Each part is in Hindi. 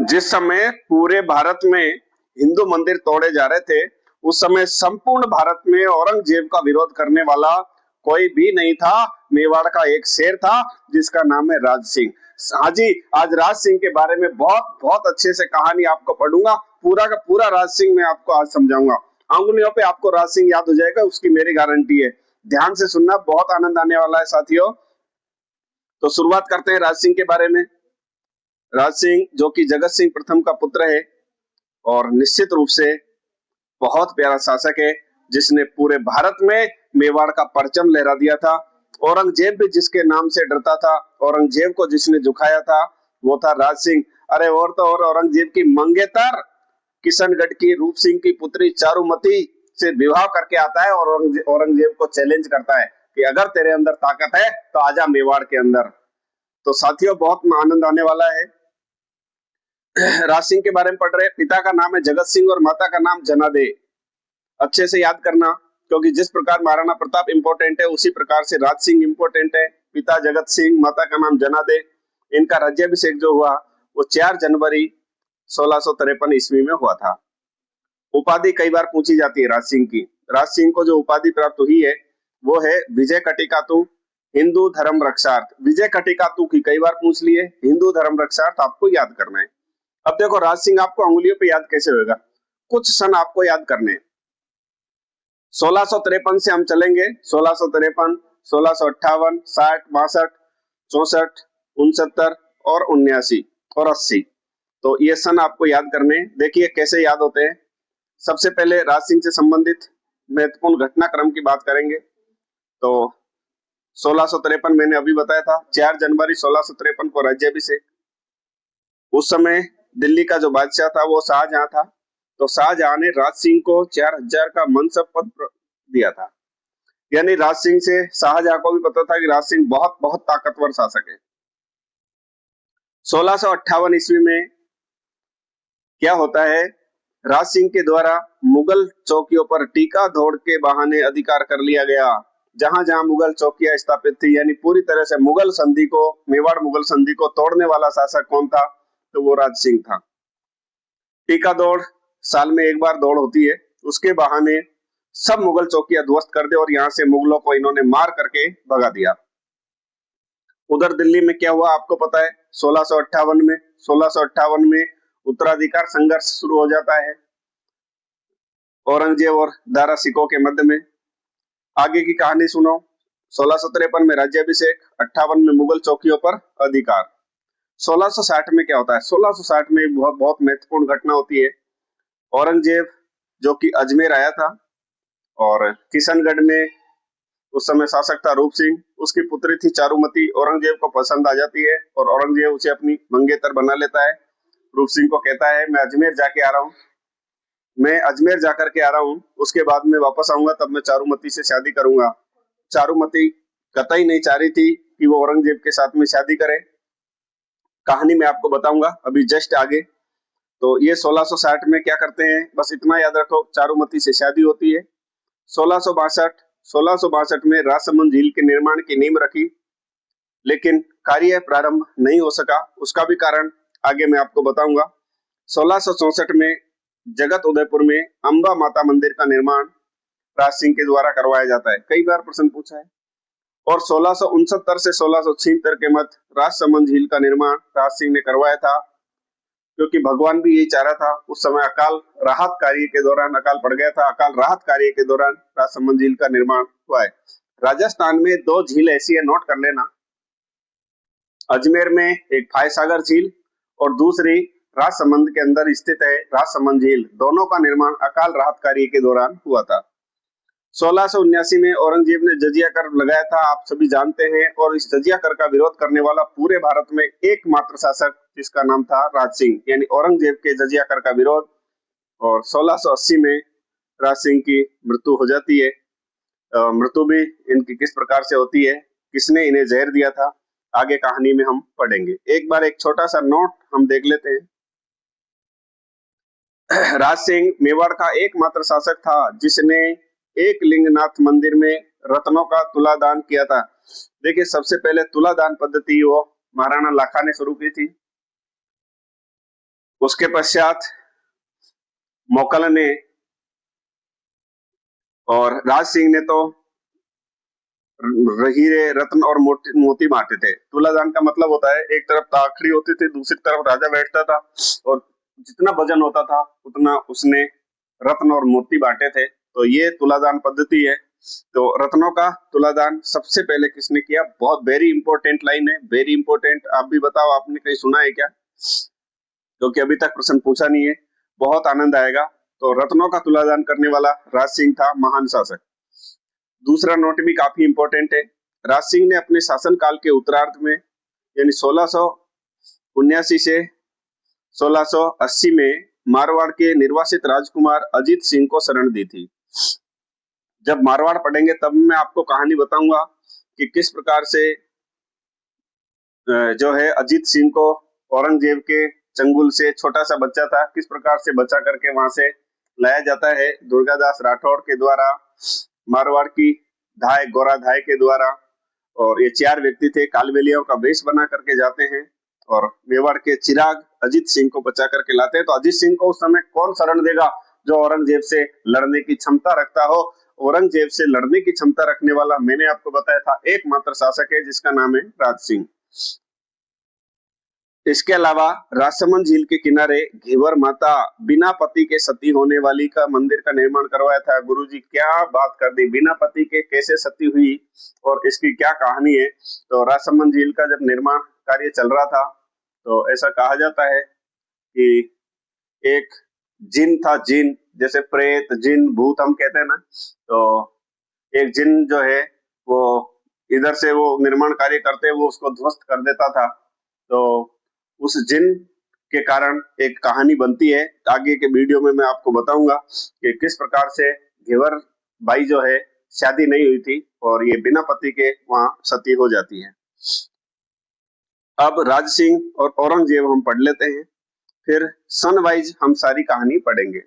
जिस समय पूरे भारत में हिंदू मंदिर तोड़े जा रहे थे, उस समय संपूर्ण भारत में औरंगजेब का विरोध करने वाला कोई भी नहीं था। मेवाड़ का एक शेर था जिसका नाम है राज सिंह। हाँ जी, आज राज सिंह के बारे में बहुत बहुत अच्छे से कहानी आपको पढ़ूंगा। पूरा का पूरा राज सिंह मैं आपको आज समझाऊंगा। अंगुलियों पे आपको राज सिंह याद हो जाएगा, उसकी मेरी गारंटी है। ध्यान से सुनना, बहुत आनंद आने वाला है साथियों। तो शुरुआत करते हैं राज सिंह के बारे में। राज सिंह जो कि जगत सिंह प्रथम का पुत्र है और निश्चित रूप से बहुत प्यारा शासक है, जिसने पूरे भारत में मेवाड़ का परचम लहरा दिया था। औरंगजेब भी जिसके नाम से डरता था, औरंगजेब को जिसने झुकाया था, वो था राज सिंह। अरे और तो और औरंगजेब की मंगेतर किशनगढ़ की रूप सिंह की पुत्री चारुमती से विवाह करके आता है और औरंगजेब को चैलेंज करता है कि अगर तेरे अंदर ताकत है तो आजा मेवाड़ के अंदर। तो साथियों, बहुत आनंद आने वाला है। राज सिंह के बारे में पढ़ रहे। पिता का नाम है जगत सिंह और माता का नाम जनादे। अच्छे से याद करना, क्योंकि जिस प्रकार महाराणा प्रताप इंपॉर्टेंट है, उसी प्रकार से राज सिंह इंपॉर्टेंट है। पिता जगत सिंह, माता का नाम जनादे। इनका राज्याभिषेक जो हुआ वो 4 जनवरी 1653 ईस्वी में हुआ था। उपाधि कई बार पूछी जाती है राज सिंह की। राज सिंह को जो उपाधि प्राप्त हुई है वो है विजय कटिकातु, हिंदू धर्म रक्षार्थ। विजय कटिकातु की कई बार पूछ लिए, हिंदू धर्म रक्षार्थ आपको याद करना है। अब देखो, राज सिंह आपको अंगुलियों पे याद कैसे होगा, कुछ सन आपको याद करने हैं। 1653 से हम चलेंगे। 1653, 1658, 60, 62, 64, 69 और 79 और 80। तो ये सन आपको याद करने हैं। देखिए कैसे याद होते हैं। सबसे पहले राज सिंह से संबंधित महत्वपूर्ण घटनाक्रम की बात करेंगे। तो 1653 मैंने अभी बताया था, 4 जनवरी 1653 को राज्याभिषेक। उस समय दिल्ली का जो बादशाह था वो शाहजहां था। तो शाहजहां ने राज सिंह को 4000 का मनसब पद दिया था। यानी राज सिंह से शाहजहां को भी पता था कि राज सिंह बहुत बहुत ताकतवर शासक है। 1658 ईस्वी में क्या होता है, राज सिंह के द्वारा मुगल चौकियों पर टीका दौड़ के बहाने अधिकार कर लिया गया। जहां जहां मुगल चौकियां स्थापित थी, यानी पूरी तरह से मुगल संधि को, मेवाड़ मुगल संधि को तोड़ने वाला शासक कौन था, तो वो राज सिंह था। टीका दौड़ साल में एक बार दौड़ होती है, उसके बहाने सब मुगल चौकियां ध्वस्त कर दे और यहाँ से मुगलों को इन्होंने मार करके भगा दिया। उधर दिल्ली में क्या हुआ आपको पता है। 1658 में उत्तराधिकार संघर्ष शुरू हो जाता है औरंगजेब और दारा सिकों के मध्य में। आगे की कहानी सुनो। 1653 में राज्याभिषेक, 58 में मुगल चौकियों पर अधिकार। 1660 में क्या होता है, 1660 में बहुत महत्वपूर्ण घटना होती है। औरंगजेब जो कि अजमेर आया था और किशनगढ़ में उस समय शासक था रूप सिंह, उसकी पुत्री थी चारुमती। औरंगजेब को पसंद आ जाती है और औरंगजेब उसे अपनी मंगेतर बना लेता है। रूप सिंह को कहता है मैं अजमेर जाके आ रहा हूँ, मैं अजमेर जाकर के आ रहा हूँ, उसके बाद में वापस आऊंगा, तब मैं चारुमती से शादी करूंगा। चारुमती कतई नहीं चाह रही थी कि वो औरंगजेब के साथ में शादी करे। कहानी मैं आपको बताऊंगा अभी जस्ट आगे। तो ये 1660 में क्या करते हैं, बस इतना याद रखो, चारुमती से शादी होती है। 1662 में राजसमंद झील के निर्माण की नींव रखी, लेकिन कार्य प्रारंभ नहीं हो सका। उसका भी कारण आगे मैं आपको बताऊंगा। 1664 में जगत उदयपुर में अंबा माता मंदिर का निर्माण राज सिंह के द्वारा करवाया जाता है। कई बार प्रश्न पूछा है। और 1669 से 1676 के मध्य राजसमंद झील का निर्माण राज सिंह ने करवाया था, क्योंकि भगवान भी यही चाह रहा था। उस समय अकाल राहत कार्य के दौरान अकाल पड़ गया था, अकाल राहत कार्य के दौरान राजसमंद झील का निर्माण हुआ है। राजस्थान में 2 झील ऐसी है, नोट कर लेना। अजमेर में एक फायसागर झील और दूसरी राजसमंद के अंदर स्थित है राजसमंद झील। दोनों का निर्माण अकाल राहत कार्य के दौरान हुआ था। 1679 में औरंगजेब ने जजिया कर लगाया था, आप सभी जानते हैं। और इस जजिया कर का विरोध करने वाला पूरे भारत में एकमात्र शासक जिसका नाम था राज सिंह, यानी औरंगजेब के जजिया कर का विरोध। और 1680 में राज सिंह की मृत्यु हो जाती है। मृत्यु भी इनकी किस प्रकार से होती है, किसने इन्हें जहर दिया था, आगे कहानी में हम पढ़ेंगे। एक बार एक छोटा सा नोट हम देख लेते हैं। राज सिंह मेवाड़ का एकमात्र शासक था जिसने एक लिंगनाथ मंदिर में रत्नों का तुलादान किया था। देखिए, सबसे पहले तुलादान पद्धति वो महाराणा लाखा ने शुरू की थी। उसके पश्चात मोकल ने और राज सिंह ने तो हीरे रत्न और मोती बांटे थे। तुलादान का मतलब होता है एक तरफ ताखड़ी होती थी, दूसरी तरफ राजा बैठता था और जितना वजन होता था उतना उसने रत्न और मोती बांटे थे। तो ये तुलादान पद्धति है। तो रत्नों का तुलादान सबसे पहले किसने किया? बहुत वेरी इंपॉर्टेंट लाइन है, वेरी इंपॉर्टेंट। आप भी बताओ, आपने कहीं सुना है क्या? क्योंकि अभी तक प्रश्न पूछा नहीं है, बहुत आनंद आएगा। तो रत्नों का तुलादान करने वाला राज सिंह था, महान शासक। दूसरा नोट भी काफी इंपॉर्टेंट है। राज सिंह ने अपने शासनकाल के उत्तरार्ध में यानी 1679 से 1680 में मारवाड़ के निर्वासित राजकुमार अजीत सिंह को शरण दी थी। जब मारवाड़ पढ़ेंगे तब मैं आपको कहानी बताऊंगा कि किस प्रकार से जो है अजीत सिंह को औरंगजेब के चंगुल से, छोटा सा बच्चा था, किस प्रकार से बचा करके वहां से लाया जाता है दुर्गादास राठौड़ के द्वारा, मारवाड़ की धाय गोरा धाय के द्वारा। और ये 4 व्यक्ति थे, कालबेलियों का वेश बना करके जाते हैं और मेवाड़ के चिराग अजीत सिंह को बचा करके लाते हैं। तो अजीत सिंह को उस समय कौन शरण देगा? जो औरंगजेब से लड़ने की क्षमता रखता हो। औरंगजेब से लड़ने की क्षमता रखने वाला मैंने आपको बताया था एकमात्र शासक है जिसका नाम है राज सिंह। इसके अलावा राजसमंद झील के किनारे घेवर माता बिना पति के सती होने वाली का मंदिर का निर्माण करवाया था। गुरुजी क्या बात कर दी, बिना पति के कैसे सती हुई और इसकी क्या कहानी है? तो राजसमंद झील का जब निर्माण कार्य चल रहा था तो ऐसा कहा जाता है कि एक जिन था, जिन जैसे प्रेत जिन भूत हम कहते हैं ना, तो एक जिन जो है वो इधर से वो निर्माण कार्य करते वो उसको ध्वस्त कर देता था। तो उस जिन के कारण एक कहानी बनती है। आगे के वीडियो में मैं आपको बताऊंगा कि किस प्रकार से घेवर बाई जो है शादी नहीं हुई थी और ये बिना पति के वहां सती हो जाती है। अब राज सिंह और औरंगजेब हम पढ़ लेते हैं, फिर सन वाइज हम सारी कहानी पढ़ेंगे।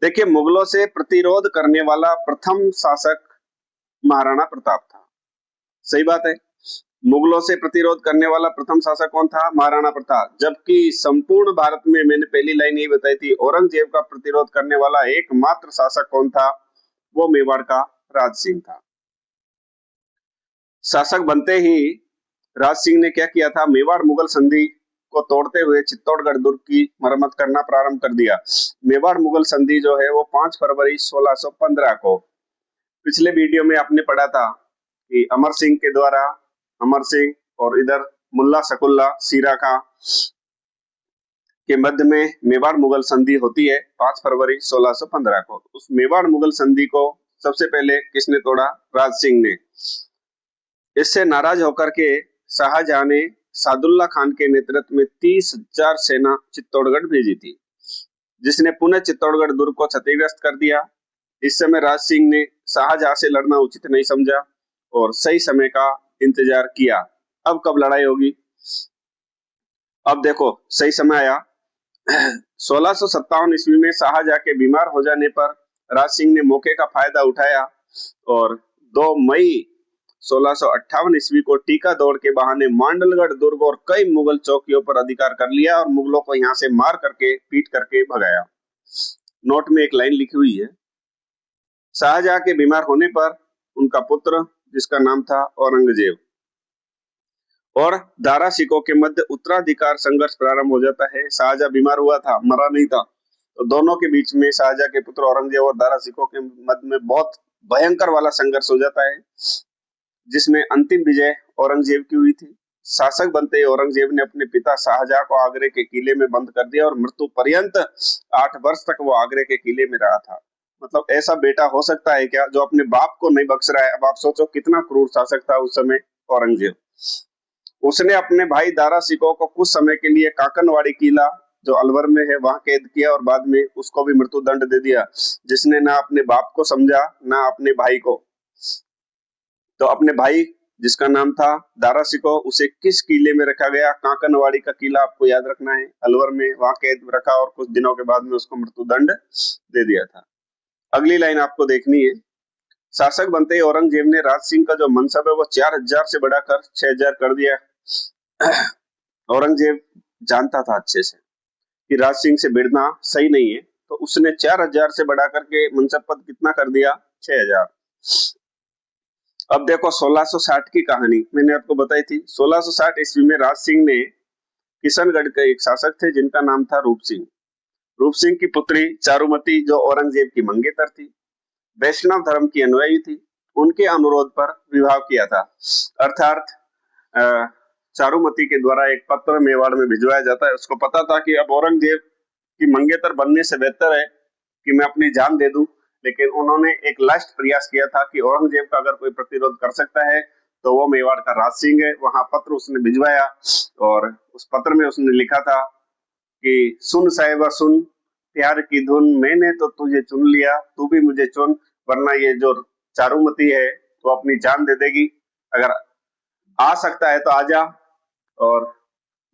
देखिए, मुगलों से प्रतिरोध करने वाला प्रथम शासक महाराणा प्रताप था। सही बात है, मुगलों से प्रतिरोध करने वाला प्रथम शासक कौन था? महाराणा प्रताप। जबकि संपूर्ण भारत में मैंने पहली लाइन यही बताई थी, औरंगजेब का प्रतिरोध करने वाला एकमात्र शासक कौन था? वो मेवाड़ का राज सिंह था। शासक बनते ही राज सिंह ने क्या किया था? मेवाड़ मुगल संधि को तोड़ते हुए चित्तौड़गढ़ दुर्ग की मरम्मत करना प्रारंभ कर दिया। मेवाड़ मुगल संधि जो है वो 5 फरवरी 1615 को, पिछले वीडियो में आपने पढ़ा था कि अमर सिंह के द्वारा, अमर सिंह और इधर मुल्ला शकुल्ला सीरा खां के मध्य में मेवाड़ मुगल संधि होती है 5 फरवरी 1615 को। उस मेवाड़ मुगल संधि को सबसे पहले किसने तोड़ा? राज सिंह ने। इससे नाराज होकर के शाहजहां ने सादुल्ला खान के नेतृत्व में 30,000 सेना चित्तौड़गढ़ भेजी थी, जिसने पुनः चित्तौड़गढ़ दुर्ग को क्षतिग्रस्त कर दिया। इस समय राज सिंह ने शाहजहां से लड़ना उचित नहीं समझा और सही समय का इंतजार किया। अब कब लड़ाई होगी? अब देखो सही समय आया। 1657 ईस्वी में शाहजहां के बीमार हो जाने पर राज सिंह ने मौके का फायदा उठाया और 2 मई 1658 ईस्वी को टीका दौड़ के बहाने मांडलगढ़ दुर्ग और कई मुगल चौकियों पर अधिकार कर लिया और मुगलों को यहाँ से मार करके, पीट करके भगाया। नोट में एक लाइन लिखी हुई है, शाहजहां के बीमार होने पर उनका पुत्र जिसका नाम था औरंगजेब और दारा सिकों के मध्य उत्तराधिकार संघर्ष प्रारंभ हो जाता है। शाहजहां बीमार हुआ था, मरा नहीं था, तो दोनों के बीच में शाहजहां के पुत्र औरंगजेब और दारा सिकों के मध्य में बहुत भयंकर वाला संघर्ष हो जाता है, जिसमें अंतिम विजय औरंगजेब की हुई थी। शासक बनते ही औरंगजेब ने अपने पिता शाहजहां को आगरे के किले में बंद कर दिया और मृत्यु पर्यंत 8 वर्ष तक वो आगरे के किले में रहा था। मतलब ऐसा बेटा हो सकता है क्या जो अपने बाप को नहीं बख्श रहा है? अब आप सोचो कितना क्रूर शासक था उस समय औरंगजेब। उसने अपने भाई दारा सिकों को कुछ समय के लिए काकनवाड़ी किला जो अलवर में है वहां कैद किया और बाद में उसको भी मृत्यु दंड दे दिया, जिसने ना अपने बाप को समझा ना अपने भाई को। तो अपने भाई जिसका नाम था दारा सिको, उसे किस किले में रखा गया? काकनवाड़ी का किला, आपको याद रखना है, अलवर में, वहां कैद रखा और कुछ दिनों के बाद में उसको मृत्यु दंड दे दिया था। अगली लाइन आपको देखनी है, शासक बनते ही औरंगजेब ने राज सिंह का जो मनसब है वो 4000 से बढ़ाकर 6000 कर दिया। औरंगजेब जानता था अच्छे से कि राज सिंह से भिड़ना सही नहीं है, तो उसने 4000 से बढ़ा करके मनसब पद कितना कर दिया, 6000। अब देखो 1660 की कहानी मैंने आपको बताई थी। 1660 ईस्वी में राज सिंह ने, किशनगढ़ के एक शासक थे जिनका नाम था रूप सिंह। रूप सिंह की पुत्री चारुमती, जो औरंगजेब की मंगेतर थी, वैष्णव धर्म की अनुयायी थी, उनके अनुरोध पर विवाह किया था। अर्थात चारुमती के द्वारा एक पत्र मेवाड़ में भिजवाया जाता है। उसको पता था कि अब औरंगजेब की मंगेतर बनने से बेहतर है कि मैं अपनी जान दे दूं, लेकिन उन्होंने एक लास्ट प्रयास किया था कि औरंगजेब का अगर कोई प्रतिरोध कर सकता है तो वो मेवाड़ का राज सिंह है। वहां पत्र उसने भिजवाया और उस पत्र में उसने लिखा था कि सुन साहिबा सुन, प्यार की धुन, मैंने तो तुझे चुन लिया, तू भी मुझे चुन, वरना ये जो चारुमती है वो अपनी जान दे देगी। अगर आ सकता है तो आजा और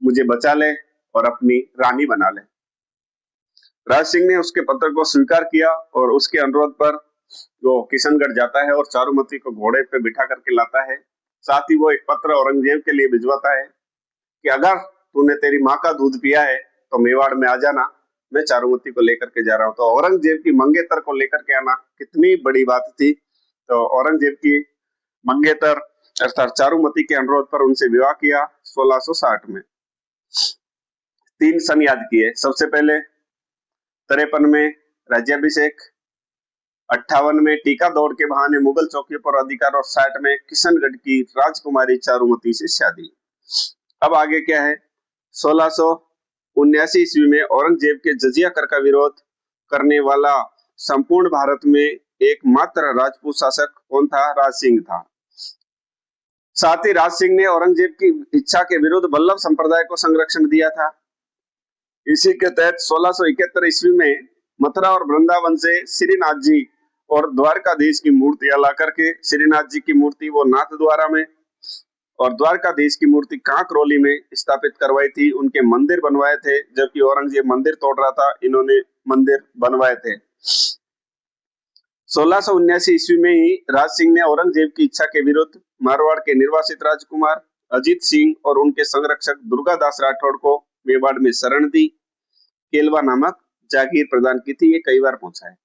मुझे बचा ले और अपनी रानी बना ले। राज सिंह ने उसके पत्र को स्वीकार किया और उसके अनुरोध पर वो किशनगढ़ जाता है और चारुमती को घोड़े पे बिठा करके लाता है। साथ ही वो एक पत्र औरंगजेब के लिए भिजवाता है कि अगर तूने तेरी माँ का दूध पिया है तो मेवाड़ में आ जाना, मैं चारुमती को लेकर के जा रहा हूँ। तो औरंगजेब की मंगेतर को लेकर के आना कितनी बड़ी बात थी। तो औरंगजेब की मंगेतर अर्थात चारुमती के अनुरोध पर उनसे विवाह किया 1660 में। 3 सन याद किए। सबसे पहले 53 में राज्याभिषेक, 58 में टीका दौड़ के बहाने मुगल चौकियों पर अधिकार और 60 में किशनगढ़ की राजकुमारी चारुमती से शादी। अब आगे क्या है, 1679 ईस्वी में औरंगजेब के जजिया कर का विरोध करने वाला संपूर्ण भारत में एकमात्र राजपूत शासक कौन था, राज सिंह था। साथ ही राज सिंह ने औरंगजेब की इच्छा के विरुद्ध बल्लभ संप्रदाय को संरक्षण दिया था। इसी के तहत 1671 ईस्वी में मथुरा और वृंदावन से श्रीनाथ जी और द्वारकाधीश की मूर्तियां ला करके, श्रीनाथ जी की मूर्ति वो नाथ द्वारा में और द्वारकाधीश की मूर्ति कांकरोली में स्थापित करवाई थी। उनके मंदिर बनवाए थे, जबकि औरंगजेब मंदिर तोड़ रहा था, इन्होंने मंदिर बनवाए थे। 1679 ईस्वी में ही राज सिंह ने औरंगजेब की इच्छा के विरुद्ध मारवाड़ के निर्वासित राजकुमार अजीत सिंह और उनके संरक्षक दुर्गादास राठौड़ को मेवाड़ में शरण दी, केलवा नामक जागीर प्रदान की थी। ये कई बार पूछा है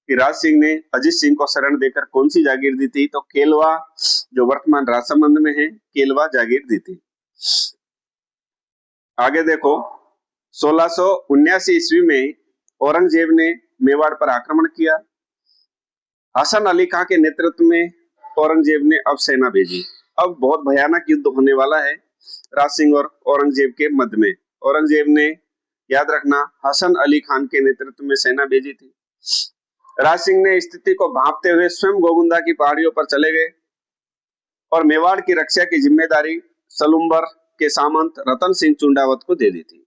कि राज सिंह ने अजीत सिंह को शरण देकर कौन सी जागीर दी थी, तो केलवा, जो वर्तमान राजसमंद में है, केलवा जागीर दी थी। आगे देखो 1679 ईस्वी में औरंगजेब ने मेवाड़ पर आक्रमण किया। हसन अली खां के नेतृत्व में औरंगजेब ने अब सेना भेजी। अब बहुत भयानक युद्ध होने वाला है राज सिंह और औरंगजेब के मध्य में। औरंगजेब ने, याद रखना, हसन अली खान के नेतृत्व में सेना भेजी थी। राज सिंह ने स्थिति को भांपते हुए स्वयं गोगुंदा की पहाड़ियों पर चले गए और मेवाड़ की रक्षा की जिम्मेदारी सलुम्बर के सामंत रतन सिंह चुंडावत को दे दी थी,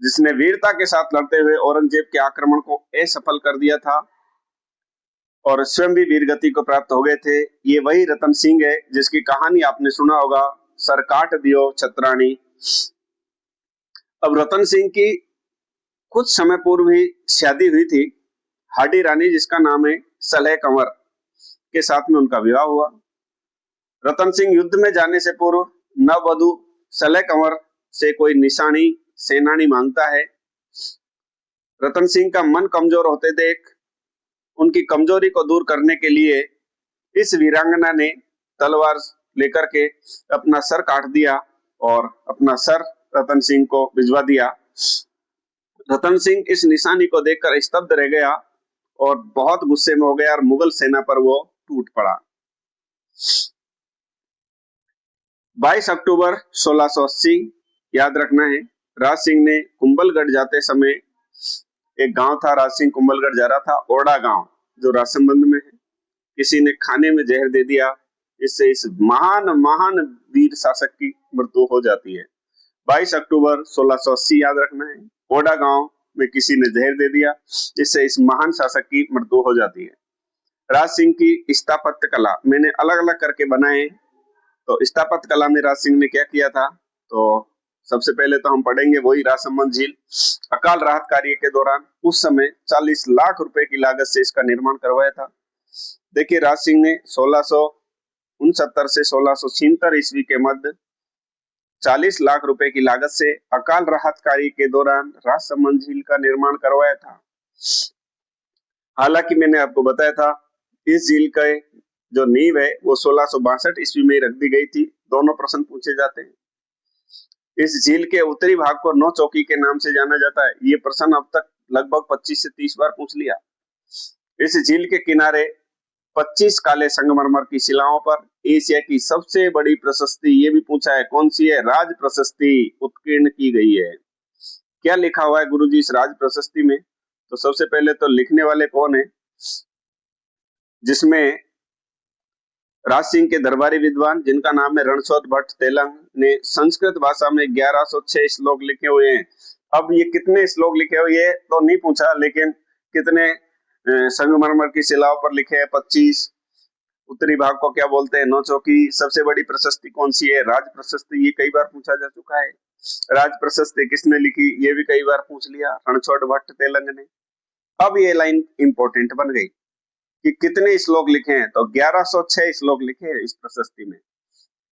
जिसने वीरता के साथ लड़ते हुए औरंगजेब के आक्रमण को असफल कर दिया था और स्वयं भी वीरगति को प्राप्त हो गए थे। ये वही रतन सिंह है जिसकी कहानी आपने सुना होगा, सर काट दियो छतरानी। अब रतन सिंह की कुछ समय पूर्व ही शादी हुई थी हाडी रानी, जिसका नाम है सलह कंवर, के साथ में उनका विवाह हुआ। रतन सिंह युद्ध में जाने से पूर्व नववधु सलह कंवर से कोई निशानी, सेनानी मांगता है। रतन सिंह का मन कमजोर होते देख उनकी कमजोरी को दूर करने के लिए इस वीरांगना ने तलवार लेकर के अपना सर काट दिया और अपना सर रतन सिंह को भिजवा दिया। रतन सिंह इस निशानी को देखकर स्तब्ध रह गया और बहुत गुस्से में हो गया और मुगल सेना पर वो टूट पड़ा। 22 अक्टूबर 1680, याद रखना है, राज सिंह ने कुंभलगढ़ जाते समय, एक गांव था, राज सिंह कुंभलगढ़ जा रहा था, ओड़ा गांव जो राजसमंद में है, किसी ने खाने में जहर दे दिया, इससे इस महान महान वीर शासक की मृत्यु हो जाती है। 22 अक्टूबर 1680 याद रखना है, ओड़ा गांव में किसी ने जहर दे दिया, जिससे इस महान शासक की मृत्यु हो जाती है। राज सिंह की स्थापत्य कला मैंने अलग अलग करके बनाए। तो स्थापत्य कला में राज सिंह ने क्या किया था, तो सबसे पहले तो हम पढ़ेंगे वही राजसमंद झील। अकाल राहत कार्य के दौरान उस समय 40 लाख रुपए की लागत से इसका निर्माण करवाया था। देखिए, राज सिंह ने 1669 से 1676 ईस्वी के मध्य 40 लाख रुपए की लागत से अकाल राहत कार्य के दौरान राजसमंद झील का निर्माण करवाया था। हालांकि मैंने आपको बताया था इस झील का जो नींव है वो 1662 ईस्वी में रख दी गई थी। दोनों प्रश्न पूछे जाते हैं। इस झील के उत्तरी भाग को नौ चौकी के नाम से जाना जाता है। ये प्रश्न अब तक लगभग 25 से 30 बार पूछ लिया। इस झील के किनारे 25 काले संगमरमर की शिलाओं पर एशिया की सबसे बड़ी प्रशस्ति, ये भी पूछा है, कौन सी है? राज प्रशस्ति उत्कीर्ण की गई है। क्या लिखा हुआ है गुरुजी इस राज प्रशस्ति में? तो सबसे पहले तो लिखने वाले कौन है, जिसमें राज सिंह के दरबारी विद्वान जिनका नाम है रणछोड़ भट्ट तेलंग ने संस्कृत भाषा में 1106 श्लोक लिखे हुए हैं। अब ये कितने श्लोक लिखे हुए हैं तो नहीं पूछा, लेकिन कितने संगमरमर की शिलाओं पर लिखे हैं? 25। उत्तरी भाग को क्या बोलते हैं? नौ चौकी। सबसे बड़ी प्रशस्ति कौन सी है? राज प्रशस्ति। ये कई बार पूछा जा चुका है। राज प्रशस्ति किसने लिखी? ये भी कई बार पूछ लिया, रणछोड़ भट्ट तेलंग ने। अब ये लाइन इंपॉर्टेंट बन गई कि कितने श्लोक लिखे हैं, तो 1106 श्लोक लिखे हैं इस प्रशस्ति में।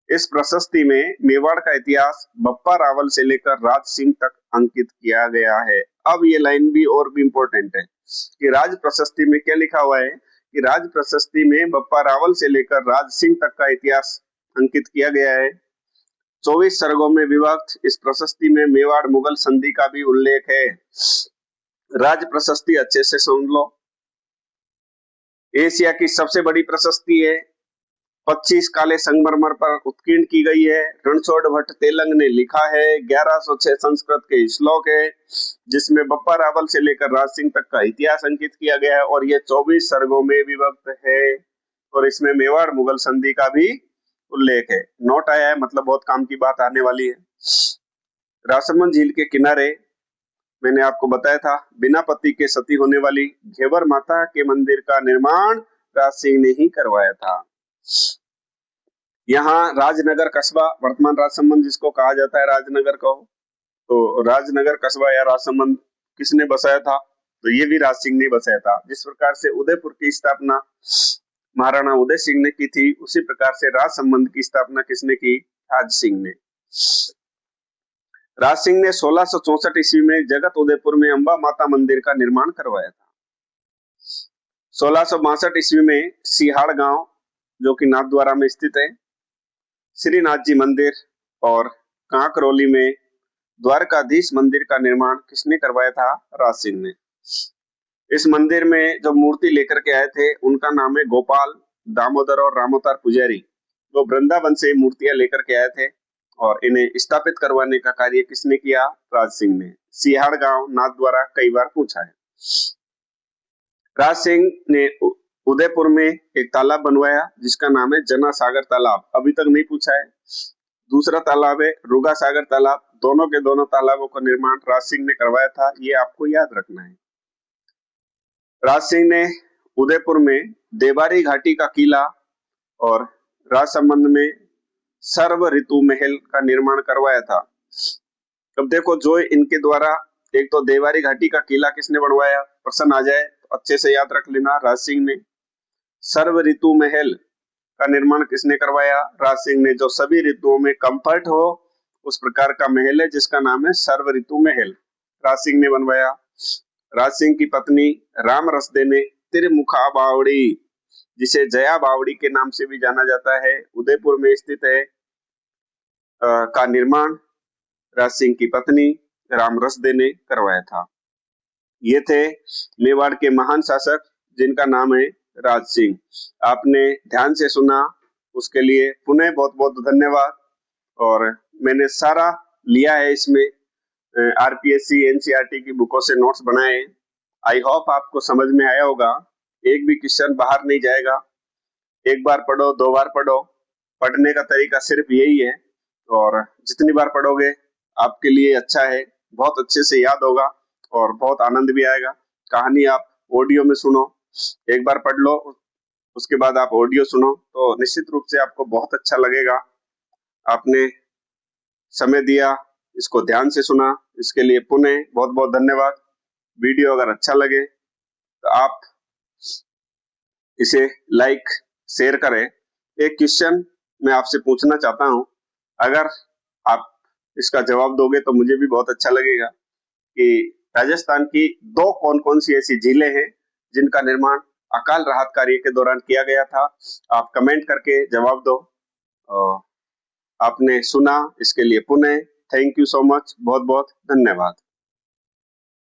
इस प्रशस्ति में मेवाड़ का इतिहास बप्पा रावल से लेकर राज सिंह तक अंकित किया गया है। अब ये लाइन भी और भी इंपॉर्टेंट है कि राज प्रशस्ति में क्या लिखा हुआ है कि राज प्रशस्ति में बप्पा रावल से लेकर राज सिंह तक का इतिहास अंकित किया गया है। 24 सर्गों में विभक्त इस प्रशस्ति में मेवाड़ मुगल संधि का भी उल्लेख है। राज प्रशस्ति अच्छे से सुन लो। एशिया की सबसे बड़ी प्रशस्ति है, 25 काले संगमरमर पर उत्कीर्ण की गई है। रणछोड़ भट्ट तेलंग ने लिखा है। 1106 संस्कृत के श्लोक है, जिसमें बप्पा रावल से लेकर राज सिंह तक का इतिहास अंकित किया गया है और यह 24 सर्गों में विभक्त है और इसमें मेवाड़ मुगल संधि का भी उल्लेख है। नोट आया है, मतलब बहुत काम की बात आने वाली है। राजसमंद झील के किनारे मैंने आपको बताया था बिना पति के सती होने वाली घेवर माता के मंदिर का निर्माण राज सिंह ने ही करवाया था। यहाँ राजनगर कस्बा, वर्तमान राजसमंद जिसको कहा जाता है राजनगर को, तो राजनगर कस्बा या राजसमंद किसने बसाया था? तो ये भी राज सिंह ने बसाया था। जिस प्रकार से उदयपुर की स्थापना महाराणा उदय सिंह ने की थी, उसी प्रकार से राजसमंद की स्थापना किसने की? राज सिंह ने। राज सिंह ने 1664 ईस्वी में जगत उदयपुर में अंबा माता मंदिर का निर्माण करवाया था। 1662 ईस्वी में सिहाड़ गांव, जो कि नाथद्वारा में स्थित है, श्रीनाथ जी मंदिर और कांकरोली में द्वारकाधीश मंदिर का निर्माण किसने करवाया था? राज सिंह ने। इस मंदिर में जो मूर्ति लेकर के आए थे उनका नाम है गोपाल, दामोदर और रामोतार पुजारी। वो वृंदावन से मूर्तियां लेकर के आए थे और इन्हें स्थापित करवाने का कार्य किसने किया? राज सिंह ने। सिहाड़ गांव नाथद्वारा कई बार पूछा है। राज सिंह ने उदयपुर में एक तालाब बनवाया जिसका नाम है जना सागर तालाब। अभी तक नहीं पूछा है। दूसरा तालाब है रुगा सागर तालाब। दोनों के दोनों तालाबों का निर्माण राज सिंह ने करवाया था, ये आपको याद रखना है। राज सिंह ने उदयपुर में देवारी घाटी का किला और राजसमंद में सर्व ऋतु महल का निर्माण करवाया था। अब देखो, जो इनके द्वारा, एक तो देवारी घाटी का किला किसने बनवाया? प्रश्न आ जाए तो अच्छे से याद रख लेना, राज सिंह ने। सर्व ऋतु महल का निर्माण किसने करवाया? राज सिंह ने। जो सभी ऋतुओं में कंफर्ट हो उस प्रकार का महल है जिसका नाम है सर्व ऋतु महल, राज सिंह ने बनवाया। राज सिंह की पत्नी राम रसदे ने त्रिमुखा बावड़ी, जिसे जया बावड़ी के नाम से भी जाना जाता है, उदयपुर में स्थित है, का निर्माण राज सिंह की पत्नी राम रसदे ने करवाया था। ये थे मेवाड़ के महान शासक जिनका नाम है राज सिंह। आपने ध्यान से सुना, उसके लिए पुनः बहुत बहुत धन्यवाद। और मैंने सारा लिया है, इसमें आरपीएससी एनसीईआरटी की बुकों से नोट्स बनाए। आई होप आपको समझ में आया होगा। एक भी क्वेश्चन बाहर नहीं जाएगा। एक बार पढ़ो, दो बार पढ़ो, पढ़ने का तरीका सिर्फ यही है और जितनी बार पढ़ोगे आपके लिए अच्छा है, बहुत अच्छे से याद होगा और बहुत आनंद भी आएगा। कहानी आप ऑडियो में सुनो, एक बार पढ़ लो, उसके बाद आप ऑडियो सुनो तो निश्चित रूप से आपको बहुत अच्छा लगेगा। आपने समय दिया, इसको ध्यान से सुना, इसके लिए पुनः बहुत बहुत धन्यवाद। वीडियो अगर अच्छा लगे तो आप इसे लाइक शेयर करें। एक क्वेश्चन मैं आपसे पूछना चाहता हूं, अगर आप इसका जवाब दोगे तो मुझे भी बहुत अच्छा लगेगा कि राजस्थान की दो कौन-कौन सी ऐसी झीलें हैं जिनका निर्माण अकाल राहत कार्य के दौरान किया गया था। आप कमेंट करके जवाब दो। आपने सुना इसके लिए पुनः थैंक यू सो मच, बहुत-बहुत धन्यवाद।